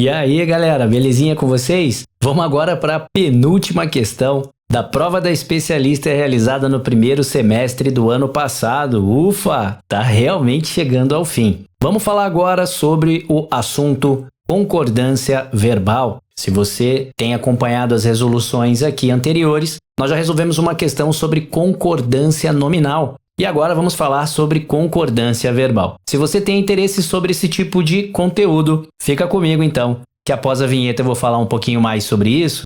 E aí, galera, belezinha com vocês? Vamos agora para a penúltima questão da prova da especialista realizada no primeiro semestre do ano passado. Ufa, tá realmente chegando ao fim. Vamos falar agora sobre o assunto concordância verbal. Se você tem acompanhado as resoluções aqui anteriores, nós já resolvemos uma questão sobre concordância nominal. E agora vamos falar sobre concordância verbal. Se você tem interesse sobre esse tipo de conteúdo, fica comigo então, que após a vinheta eu vou falar um pouquinho mais sobre isso.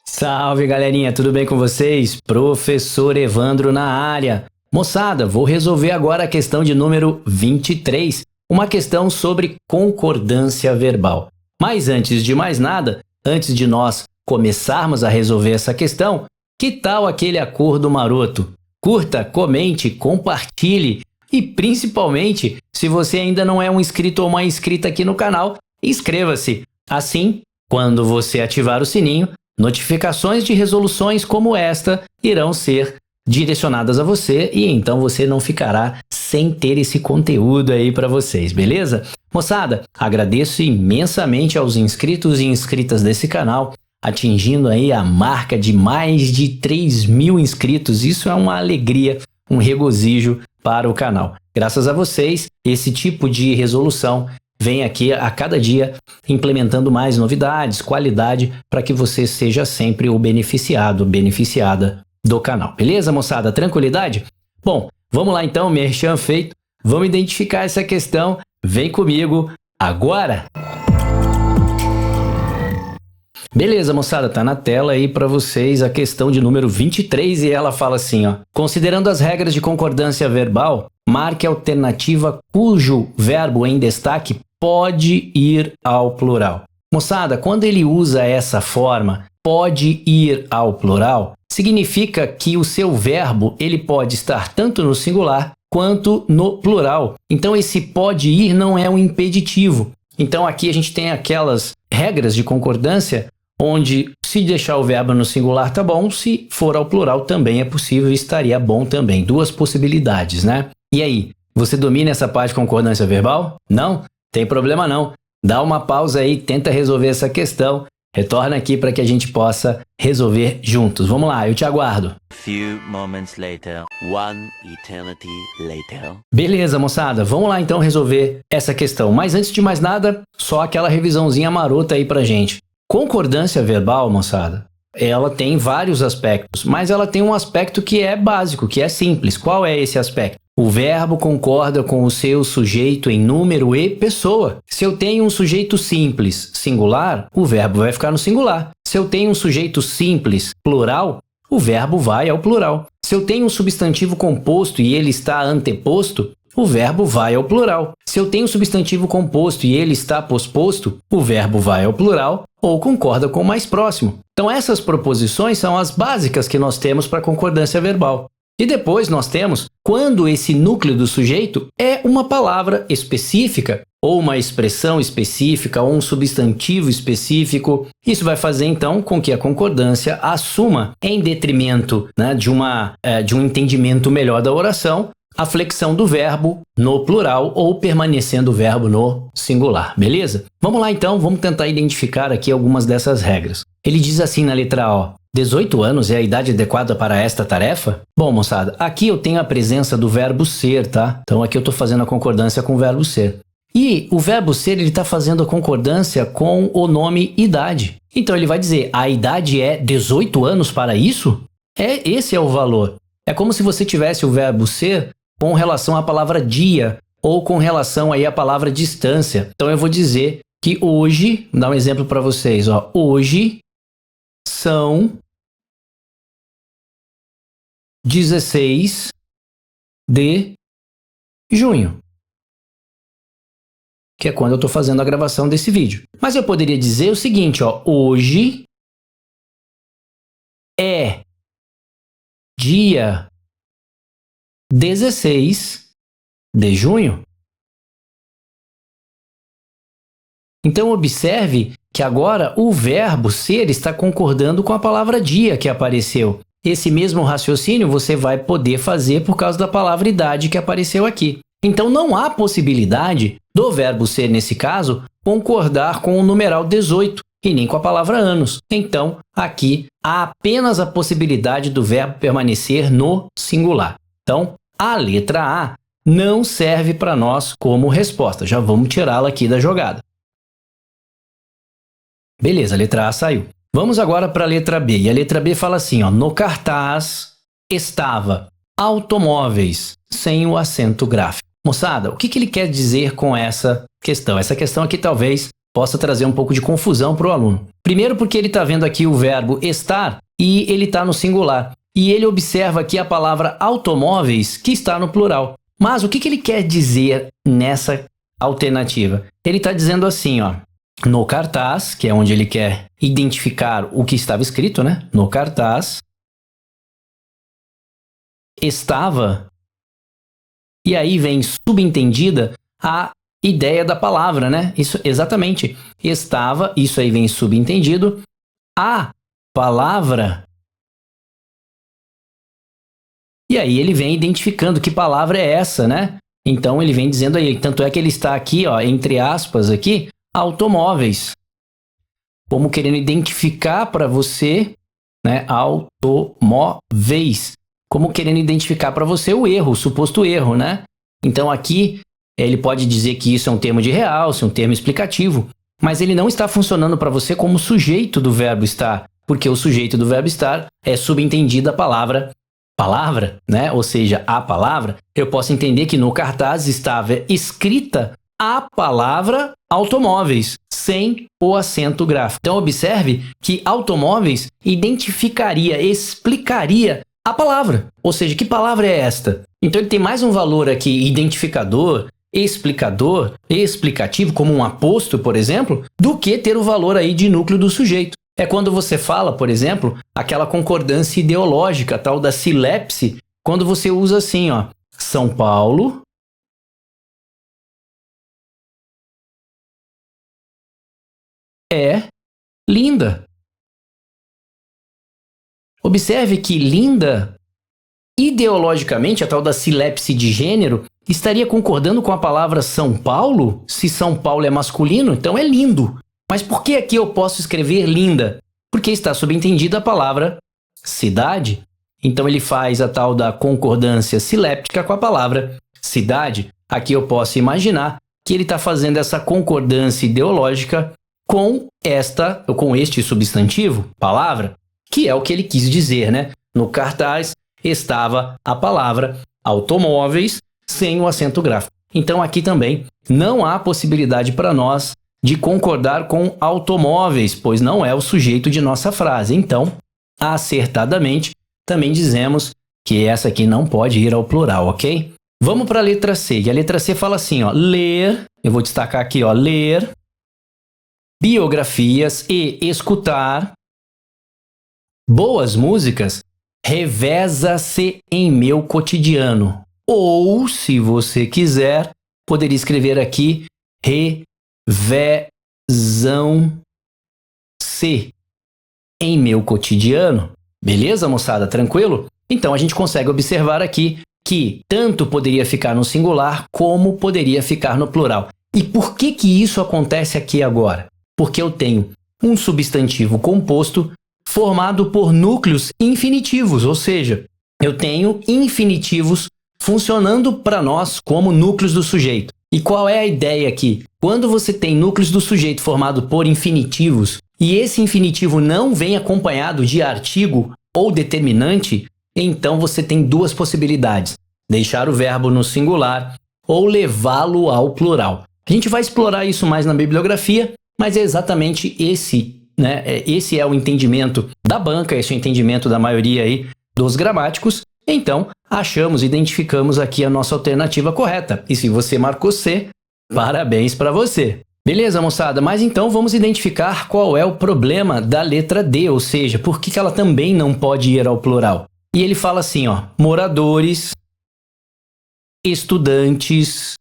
Salve, galerinha, tudo bem com vocês? Professor Evandro na área. Moçada, vou resolver agora a questão de número 23, uma questão sobre concordância verbal. Mas antes de mais nada, antes de nós começarmos a resolver essa questão, que tal aquele acordo maroto? Curta, comente, compartilhe e principalmente, se você ainda não é um inscrito ou uma inscrita aqui no canal, inscreva-se. Assim, quando você ativar o sininho, notificações de resoluções como esta irão ser direcionadas a você e então você não ficará sem ter esse conteúdo aí para vocês, beleza? Moçada, agradeço imensamente aos inscritos e inscritas desse canal, atingindo aí a marca de mais de 3.000 inscritos. Isso é uma alegria, um regozijo para o canal. Graças a vocês, esse tipo de resolução vem aqui a cada dia implementando mais novidades, qualidade, para que você seja sempre o beneficiado, beneficiada do canal. Beleza, moçada? Tranquilidade? Bom, vamos lá então, merchan feito. Vamos identificar essa questão. Vem comigo agora! Beleza, moçada, tá na tela aí para vocês a questão de número 23 e ela fala assim, ó. Considerando as regras de concordância verbal, marque a alternativa cujo verbo em destaque pode ir ao plural. Moçada, quando ele usa essa forma, pode ir ao plural, significa que o seu verbo ele pode estar tanto no singular quanto no plural. Então esse pode ir não é um impeditivo. Então aqui a gente tem aquelas regras de concordância onde se deixar o verbo no singular tá bom, se for ao plural também é possível e estaria bom também. Duas possibilidades, né? E aí, você domina essa parte de concordância verbal? Não? Tem problema não. Dá uma pausa aí, tenta resolver essa questão. Retorna aqui para que a gente possa resolver juntos. Vamos lá, eu te aguardo. Few moments later, one eternity later. Beleza, moçada, vamos lá então resolver essa questão. Mas antes de mais nada, só aquela revisãozinha marota aí pra gente. Concordância verbal, moçada, ela tem vários aspectos, mas ela tem um aspecto que é básico, que é simples. Qual é esse aspecto? O verbo concorda com o seu sujeito em número e pessoa. Se eu tenho um sujeito simples singular, o verbo vai ficar no singular. Se eu tenho um sujeito simples plural, o verbo vai ao plural. Se eu tenho um substantivo composto e ele está anteposto, o verbo vai ao plural. Se eu tenho um substantivo composto e ele está posposto, o verbo vai ao plural ou concorda com o mais próximo. Então essas proposições são as básicas que nós temos para concordância verbal. E depois nós temos quando esse núcleo do sujeito é uma palavra específica, ou uma expressão específica, ou um substantivo específico. Isso vai fazer então com que a concordância assuma, em detrimento, né, de um entendimento melhor da oração, a flexão do verbo no plural ou permanecendo o verbo no singular, beleza? Vamos lá então, vamos tentar identificar aqui algumas dessas regras. Ele diz assim na letra A, ó, 18 anos é a idade adequada para esta tarefa? Bom, moçada, aqui eu tenho a presença do verbo ser, tá? Então aqui eu estou fazendo a concordância com o verbo ser. E o verbo ser, ele está fazendo a concordância com o nome idade. Então ele vai dizer, a idade é 18 anos para isso? Esse é o valor. É como se você tivesse o verbo ser com relação à palavra dia ou com relação aí à palavra distância. Então eu vou dizer que hoje, vou dar um exemplo para vocês, ó, hoje são 16 de junho, que é quando eu estou fazendo a gravação desse vídeo. Mas eu poderia dizer o seguinte, ó, hoje é dia 16 de junho. Então observe que agora o verbo ser está concordando com a palavra dia que apareceu. Esse mesmo raciocínio você vai poder fazer por causa da palavra idade que apareceu aqui. Então não há possibilidade do verbo ser, nesse caso, concordar com o numeral 18 e nem com a palavra anos. Então, aqui há apenas a possibilidade do verbo permanecer no singular. Então, a letra A não serve para nós como resposta. Já vamos tirá-la aqui da jogada. Beleza, a letra A saiu. Vamos agora para a letra B. E a letra B fala assim, ó, no cartaz estava automóveis sem o acento gráfico. Moçada, o que ele quer dizer com essa questão? Essa questão aqui talvez possa trazer um pouco de confusão para o aluno. Primeiro porque ele está vendo aqui o verbo estar e ele está no singular. E ele observa aqui a palavra automóveis que está no plural. Mas o que ele quer dizer nessa alternativa? Ele está dizendo assim, ó, no cartaz, que é onde ele quer identificar o que estava escrito, né? No cartaz estava, e aí vem subentendida a ideia da palavra, né? Isso, exatamente. Estava, isso aí vem subentendido, a palavra. E aí ele vem identificando que palavra é essa, né? Então ele vem dizendo aí, tanto é que ele está aqui, ó, entre aspas aqui, automóveis. Como querendo identificar para você, né, automóveis. Como querendo identificar para você o erro, o suposto erro, né? Então aqui ele pode dizer que isso é um termo de realce, um termo explicativo, mas ele não está funcionando para você como sujeito do verbo estar, porque o sujeito do verbo estar é subentendida a palavra, né? Ou seja, a palavra. Eu posso entender que no cartaz estava escrita a palavra automóveis, sem o acento gráfico. Então observe que automóveis identificaria, explicaria a palavra. Ou seja, que palavra é esta? Então ele tem mais um valor aqui, identificador, explicador, explicativo, como um aposto, por exemplo, do que ter o valor aí de núcleo do sujeito. É quando você fala, por exemplo, aquela concordância ideológica, tal da silepse, quando você usa assim, ó, São Paulo é linda. Observe que linda, ideologicamente, a tal da silepse de gênero, estaria concordando com a palavra São Paulo? Se São Paulo é masculino, então é lindo. Mas por que aqui eu posso escrever linda? Porque está subentendida a palavra cidade. Então ele faz a tal da concordância siléptica com a palavra cidade. Aqui eu posso imaginar que ele está fazendo essa concordância ideológica com este substantivo, palavra, que é o que ele quis dizer, né? No cartaz estava a palavra automóveis sem o acento gráfico. Então aqui também não há possibilidade para nós de concordar com automóveis, pois não é o sujeito de nossa frase. Então, acertadamente, também dizemos que essa aqui não pode ir ao plural, ok? Vamos para a letra C. E a letra C fala assim, ó, ler, eu vou destacar aqui, ó, ler biografias e escutar boas músicas reveza-se em meu cotidiano. Ou, se você quiser, poderia escrever aqui revezam-se em meu cotidiano. Beleza, moçada? Tranquilo? Então a gente consegue observar aqui que tanto poderia ficar no singular como poderia ficar no plural. E por que isso acontece aqui agora? Porque eu tenho um substantivo composto formado por núcleos infinitivos, ou seja, eu tenho infinitivos funcionando para nós como núcleos do sujeito. E qual é a ideia aqui? Quando você tem núcleos do sujeito formado por infinitivos e esse infinitivo não vem acompanhado de artigo ou determinante, então você tem duas possibilidades: deixar o verbo no singular ou levá-lo ao plural. A gente vai explorar isso mais na bibliografia, mas é exatamente esse, né? Esse é o entendimento da banca, esse é o entendimento da maioria aí dos gramáticos. Então, identificamos aqui a nossa alternativa correta. E se você marcou C, parabéns para você. Beleza, moçada? Mas então vamos identificar qual é o problema da letra D, ou seja, por que ela também não pode ir ao plural. E ele fala assim, ó, moradores, estudantes,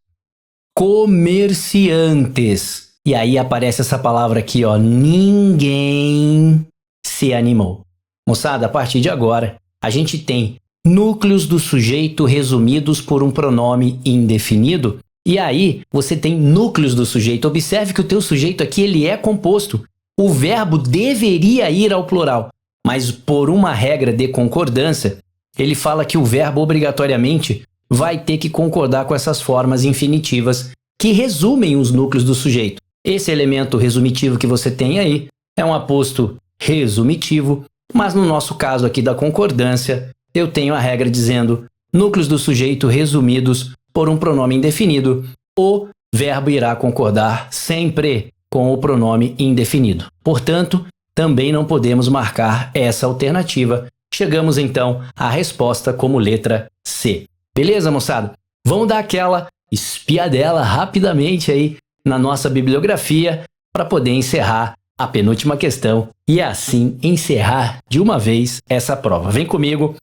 comerciantes. E aí aparece essa palavra aqui, ó, ninguém se animou. Moçada, a partir de agora, a gente tem núcleos do sujeito resumidos por um pronome indefinido. E aí, você tem núcleos do sujeito. Observe que o teu sujeito aqui, ele é composto. O verbo deveria ir ao plural, mas por uma regra de concordância, ele fala que o verbo obrigatoriamente vai ter que concordar com essas formas infinitivas que resumem os núcleos do sujeito. Esse elemento resumitivo que você tem aí é um aposto resumitivo, mas no nosso caso aqui da concordância, eu tenho a regra dizendo núcleos do sujeito resumidos por um pronome indefinido. O verbo irá concordar sempre com o pronome indefinido. Portanto, também não podemos marcar essa alternativa. Chegamos então à resposta como letra C. Beleza, moçada? Vamos dar aquela espiadela rapidamente aí na nossa bibliografia para poder encerrar a penúltima questão e assim encerrar de uma vez essa prova. Vem comigo.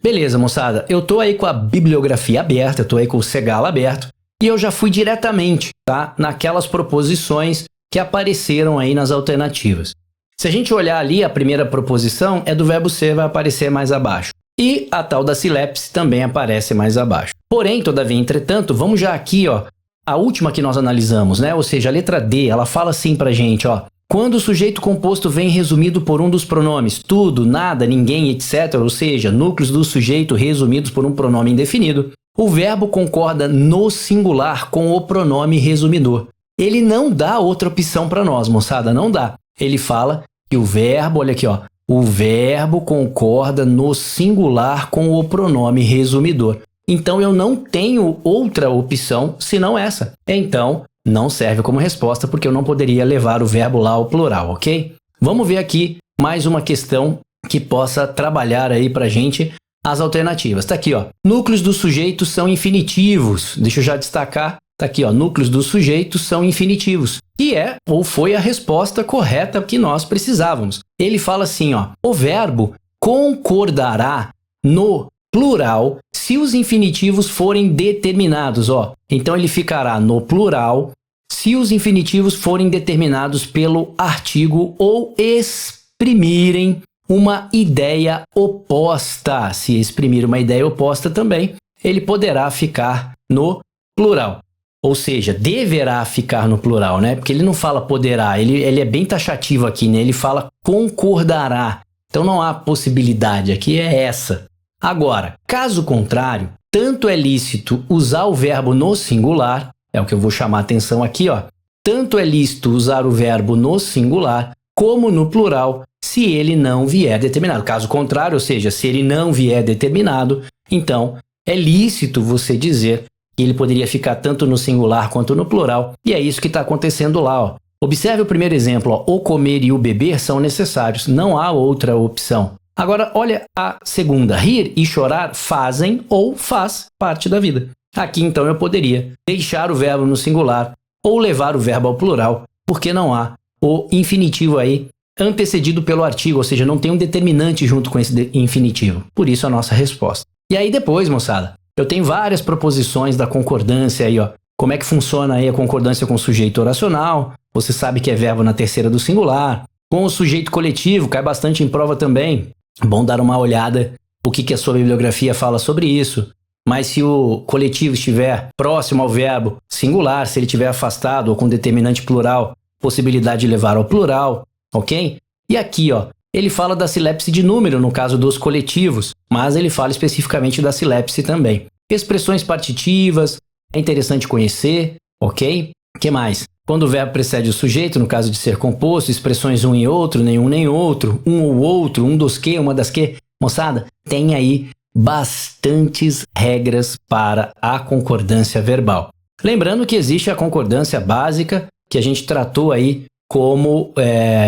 Beleza, moçada, eu tô aí com a bibliografia aberta, eu tô aí com o Segala aberto e eu já fui diretamente, tá, naquelas proposições que apareceram aí nas alternativas. Se a gente olhar ali, a primeira proposição é do verbo ser, vai aparecer mais abaixo. E a tal da silepse também aparece mais abaixo. Porém, todavia, entretanto, vamos já aqui, ó, a última que nós analisamos, né? Ou seja, a letra D, ela fala assim pra gente, ó. Quando o sujeito composto vem resumido por um dos pronomes, tudo, nada, ninguém, etc., ou seja, núcleos do sujeito resumidos por um pronome indefinido, o verbo concorda no singular com o pronome resumidor. Ele não dá outra opção para nós, moçada, não dá. Ele fala que o verbo, olha aqui, ó, o verbo concorda no singular com o pronome resumidor. Então, eu não tenho outra opção senão essa. Então, não serve como resposta porque eu não poderia levar o verbo lá ao plural, ok? Vamos ver aqui mais uma questão que possa trabalhar aí pra gente as alternativas. Tá aqui, ó. Núcleos do sujeito são infinitivos. Deixa eu já destacar. Tá aqui, ó. Núcleos do sujeito são infinitivos. Que é ou foi a resposta correta que nós precisávamos. Ele fala assim, ó. O verbo concordará no plural se os infinitivos forem determinados, ó. Então ele ficará no plural se os infinitivos forem determinados pelo artigo ou exprimirem uma ideia oposta. Se exprimir uma ideia oposta também, ele poderá ficar no plural. Ou seja, deverá ficar no plural, né? Porque ele não fala poderá, ele é bem taxativo aqui, né? Ele fala concordará. Então não há possibilidade, aqui é essa. Agora, caso contrário, tanto é lícito usar o verbo no singular, é o que eu vou chamar a atenção aqui, ó. Tanto é lícito usar o verbo no singular, como no plural, se ele não vier determinado. Caso contrário, ou seja, se ele não vier determinado, então é lícito você dizer que ele poderia ficar tanto no singular quanto no plural, e é isso que está acontecendo lá, ó. Observe o primeiro exemplo, ó. O comer e o beber são necessários, não há outra opção. Agora, olha a segunda. Rir e chorar fazem ou faz parte da vida. Aqui, então, eu poderia deixar o verbo no singular ou levar o verbo ao plural, porque não há o infinitivo aí antecedido pelo artigo, ou seja, não tem um determinante junto com esse infinitivo. Por isso, a nossa resposta. E aí depois, moçada, eu tenho várias proposições da concordância aí, ó. Como é que funciona aí a concordância com o sujeito oracional? Você sabe que é verbo na terceira do singular. Com o sujeito coletivo, cai bastante em prova também. Bom dar uma olhada o que a sua bibliografia fala sobre isso. Mas se o coletivo estiver próximo ao verbo singular, se ele estiver afastado ou com determinante plural, possibilidade de levar ao plural, ok? E aqui, ó, ele fala da silepse de número no caso dos coletivos, mas ele fala especificamente da silepse também. Expressões partitivas, é interessante conhecer, ok? O que mais? Quando o verbo precede o sujeito, no caso de ser composto, expressões um e outro, nenhum nem outro, um ou outro, um dos que, uma das que. Moçada, tem aí bastantes regras para a concordância verbal. Lembrando que existe a concordância básica, que a gente tratou aí como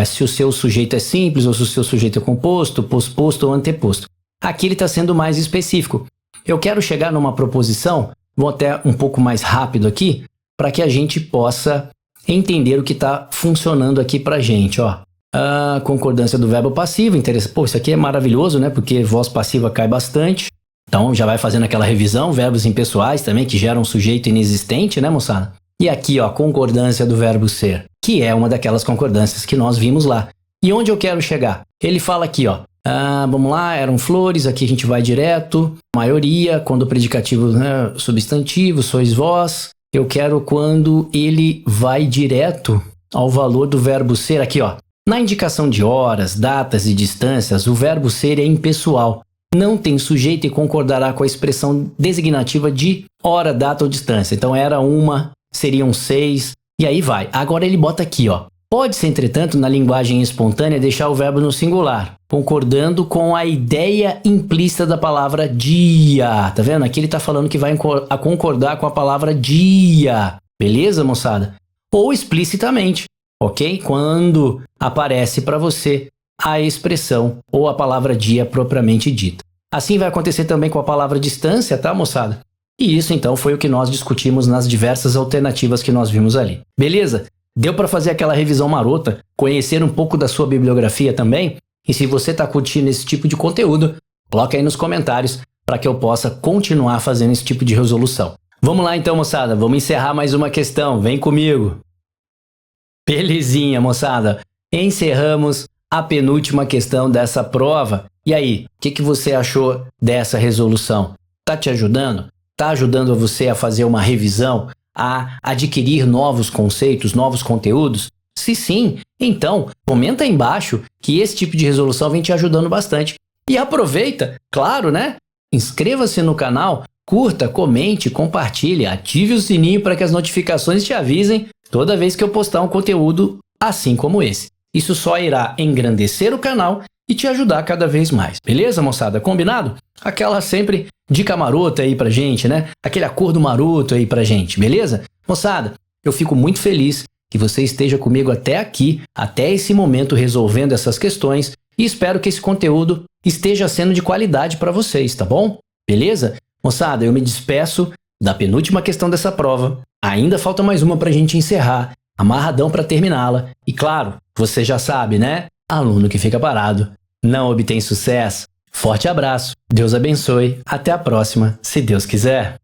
se o seu sujeito é simples ou se o seu sujeito é composto, posposto ou anteposto. Aqui ele está sendo mais específico. Eu quero chegar numa proposição, vou até um pouco mais rápido aqui, para que a gente possa entender o que está funcionando aqui para a gente, ó. A concordância do verbo passivo, interessante. Pô, isso aqui é maravilhoso, né? Porque voz passiva cai bastante. Então já vai fazendo aquela revisão, verbos impessoais também, que geram um sujeito inexistente, né, moçada? E aqui, ó, concordância do verbo ser, que é uma daquelas concordâncias que nós vimos lá. E onde eu quero chegar? Ele fala aqui, ó. Vamos lá, eram flores, aqui a gente vai direto. Maioria, quando o predicativo, né, substantivo, sois vós. Eu quero quando ele vai direto ao valor do verbo ser aqui, ó. Na indicação de horas, datas e distâncias, o verbo ser é impessoal. Não tem sujeito e concordará com a expressão designativa de hora, data ou distância. Então era uma, seriam 6, e aí vai. Agora ele bota aqui, ó. Pode-se, entretanto, na linguagem espontânea, deixar o verbo no singular, concordando com a ideia implícita da palavra dia. Tá vendo? Aqui ele tá falando que vai concordar com a palavra dia. Beleza, moçada? Ou explicitamente, ok? Quando aparece para você a expressão ou a palavra dia propriamente dita. Assim vai acontecer também com a palavra distância, tá, moçada? E isso, então, foi o que nós discutimos nas diversas alternativas que nós vimos ali. Beleza? Deu para fazer aquela revisão marota, conhecer um pouco da sua bibliografia também? E se você está curtindo esse tipo de conteúdo, coloca aí nos comentários para que eu possa continuar fazendo esse tipo de resolução. Vamos lá então, moçada, vamos encerrar mais uma questão, vem comigo. Belezinha, moçada, encerramos a penúltima questão dessa prova. E aí, o que você achou dessa resolução? Tá te ajudando? Tá ajudando você a fazer uma revisão? A adquirir novos conceitos, novos conteúdos? Se sim, então comenta aí embaixo que esse tipo de resolução vem te ajudando bastante. E aproveita, claro, né? Inscreva-se no canal, curta, comente, compartilhe, ative o sininho para que as notificações te avisem toda vez que eu postar um conteúdo assim como esse. Isso só irá engrandecer o canal e te ajudar cada vez mais. Beleza, moçada? Combinado? Aquela sempre dica marota aí pra gente, né? Aquele acordo maroto aí pra gente, beleza? Moçada, eu fico muito feliz que você esteja comigo até aqui, até esse momento resolvendo essas questões e espero que esse conteúdo esteja sendo de qualidade para vocês, tá bom? Beleza? Moçada, eu me despeço da penúltima questão dessa prova. Ainda falta mais uma pra gente encerrar, amarradão para terminá-la. E claro, você já sabe, né? Aluno que fica parado não obtém sucesso. Forte abraço, Deus abençoe, até a próxima, se Deus quiser.